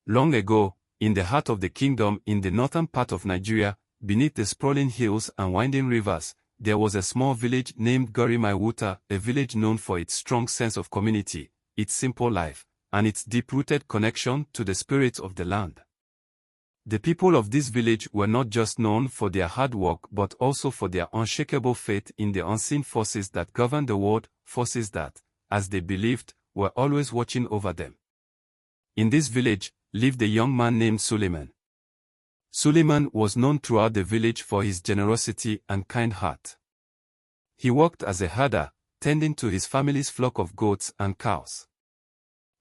Long ago, in the heart of the kingdom in the northern part of Nigeria, beneath the sprawling hills and winding rivers, there was a small village named Gorimaiwuta, a village known for its strong sense of community, its simple life, and its deep-rooted connection to the spirits of the land. The people of this village were not just known for their hard work but also for their unshakable faith in the unseen forces that govern the world, forces that, as they believed, were always watching over them. In this village lived a young man named Suleiman. Suleiman was known throughout the village for his generosity and kind heart. He worked as a herder, tending to his family's flock of goats and cows.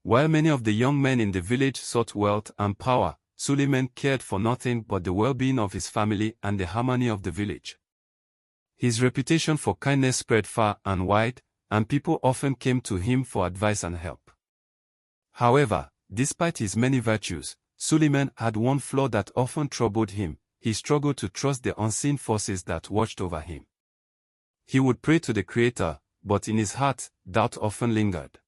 While many of the young men in the village sought wealth and power, Suleiman cared for nothing but the well-being of his family and the harmony of the village. His reputation for kindness spread far and wide, and people often came to him for advice and help. However, despite his many virtues, Suleiman had one flaw that often troubled him: he struggled to trust the unseen forces that watched over him. He would pray to the Creator, but in his heart, doubt often lingered.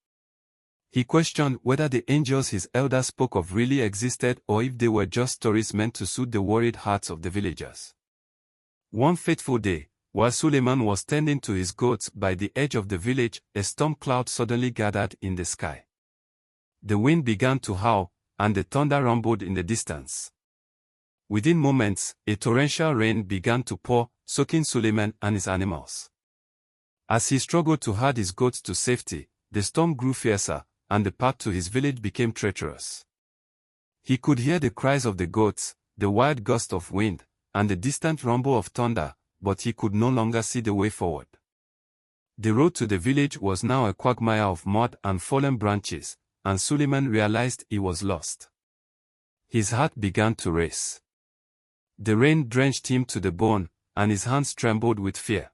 He questioned whether the angels his elders spoke of really existed or if they were just stories meant to soothe the worried hearts of the villagers. One fateful day, while Suleiman was tending to his goats by the edge of the village, a storm cloud suddenly gathered in the sky. The wind began to howl, and the thunder rumbled in the distance. Within moments, a torrential rain began to pour, soaking Suleiman and his animals. As he struggled to herd his goats to safety, the storm grew fiercer, and the path to his village became treacherous. He could hear the cries of the goats, the wild gust of wind, and the distant rumble of thunder, but he could no longer see the way forward. The road to the village was now a quagmire of mud and fallen branches, and Suleiman realized he was lost. His heart began to race. The rain drenched him to the bone, and his hands trembled with fear.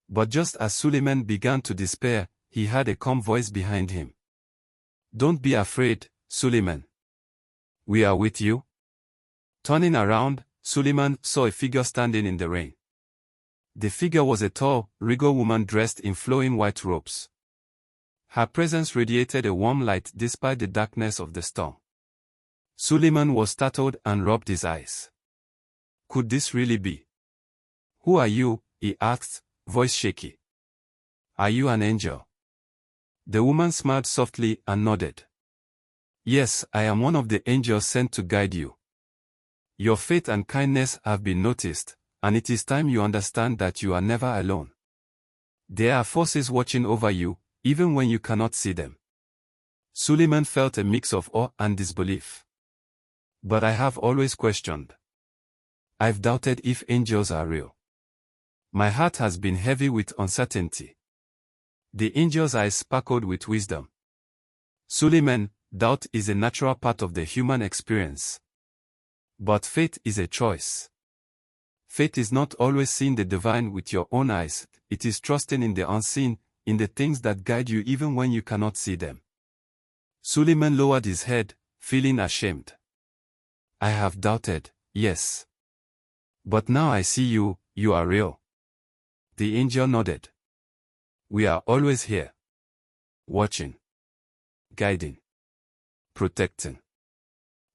But just as Suleiman began to despair, he heard a calm voice behind him. "Don't be afraid, Suleiman. We are with you." Turning around, Suleiman saw a figure standing in the rain. The figure was a tall, regal woman dressed in flowing white robes. Her presence radiated a warm light despite the darkness of the storm. Suleiman was startled and rubbed his eyes. Could this really be? "Who are you?" he asked, voice shaky. "Are you an angel?" The woman smiled softly and nodded. "Yes, I am one of the angels sent to guide you. Your faith and kindness have been noticed, and it is time you understand that you are never alone. There are forces watching over you, even when you cannot see them." Suleiman felt a mix of awe and disbelief. "But I have always questioned. I've doubted if angels are real. My heart has been heavy with uncertainty." The angel's eyes sparkled with wisdom. "Suleiman, doubt is a natural part of the human experience. But faith is a choice. Faith is not always seeing the divine with your own eyes, it is trusting in the unseen, in the things that guide you even when you cannot see them." Suleiman lowered his head, feeling ashamed. "I have doubted, yes. But now I see you, you are real." The angel nodded. "We are always here. Watching. Guiding. Protecting.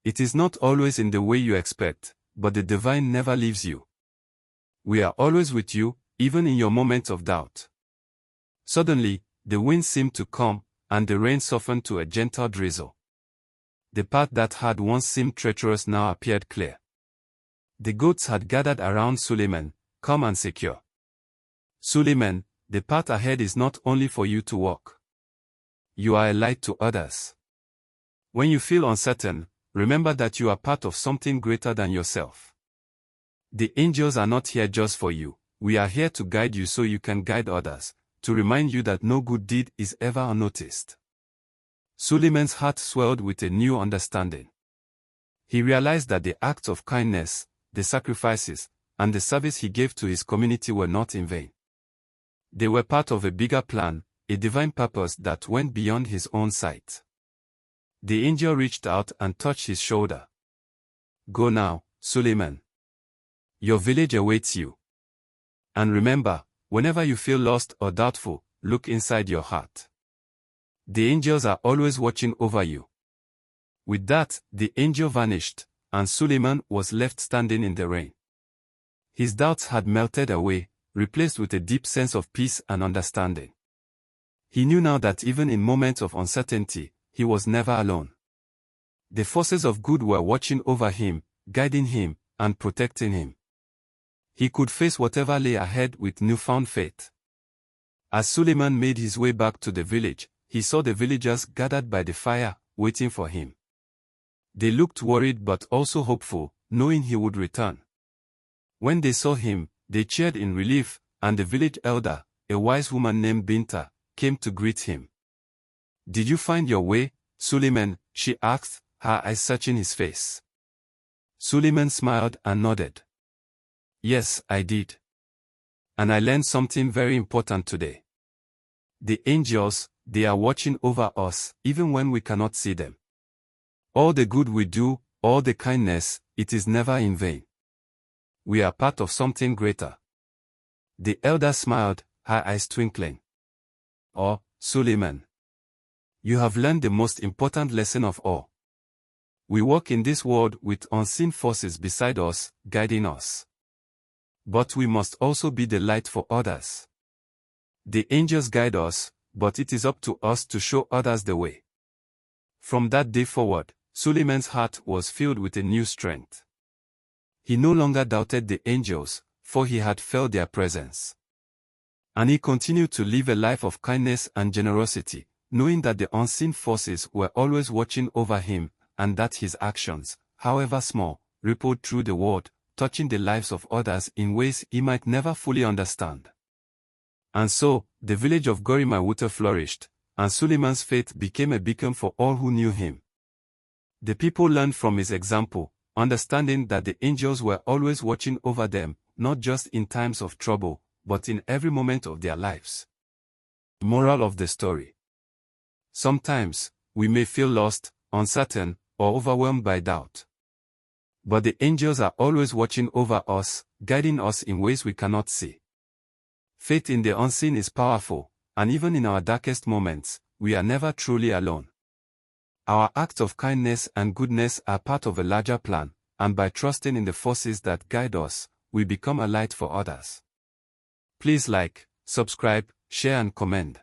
It is not always in the way you expect, but the divine never leaves you. We are always with you, even in your moments of doubt." Suddenly, the wind seemed to calm, and the rain softened to a gentle drizzle. The path that had once seemed treacherous now appeared clear. The goats had gathered around Suleiman, calm and secure. "Suleiman, the path ahead is not only for you to walk. You are a light to others. When you feel uncertain, remember that you are part of something greater than yourself. The angels are not here just for you, we are here to guide you so you can guide others, to remind you that no good deed is ever unnoticed." Suleiman's heart swelled with a new understanding. He realized that the acts of kindness, the sacrifices, and the service he gave to his community were not in vain. They were part of a bigger plan, a divine purpose that went beyond his own sight. The angel reached out and touched his shoulder. "Go now, Suleiman. Your village awaits you. And remember, whenever you feel lost or doubtful, look inside your heart. The angels are always watching over you." With that, the angel vanished, and Suleiman was left standing in the rain. His doubts had melted away, replaced with a deep sense of peace and understanding. He knew now that even in moments of uncertainty, he was never alone. The forces of good were watching over him, guiding him, and protecting him. He could face whatever lay ahead with newfound faith. As Suleiman made his way back to the village, he saw the villagers gathered by the fire, waiting for him. They looked worried but also hopeful, knowing he would return. When they saw him, they cheered in relief, and the village elder, a wise woman named Binta, came to greet him. "Did you find your way, Suleiman?" she asked, her eyes searching his face. Suleiman smiled and nodded. "Yes, I did. And I learned something very important today. The angels, they are watching over us, even when we cannot see them. All the good we do, all the kindness, it is never in vain. We are part of something greater." The elder smiled, her eyes twinkling. "Oh, Suleiman, you have learned the most important lesson of all. We walk in this world with unseen forces beside us, guiding us. But we must also be the light for others. The angels guide us, but it is up to us to show others the way." From that day forward, Suleiman's heart was filled with a new strength. He no longer doubted the angels, for he had felt their presence. And he continued to live a life of kindness and generosity, knowing that the unseen forces were always watching over him, and that his actions, however small, rippled through the world, touching the lives of others in ways he might never fully understand. And so, the village of Gorimaiwuta flourished, and Suleiman's faith became a beacon for all who knew him. The people learned from his example, understanding that the angels were always watching over them, not just in times of trouble, but in every moment of their lives. Moral of the story: sometimes, we may feel lost, uncertain, or overwhelmed by doubt. But the angels are always watching over us, guiding us in ways we cannot see. Faith in the unseen is powerful, and even in our darkest moments, we are never truly alone. Our acts of kindness and goodness are part of a larger plan, and by trusting in the forces that guide us, we become a light for others. Please like, subscribe, share and comment.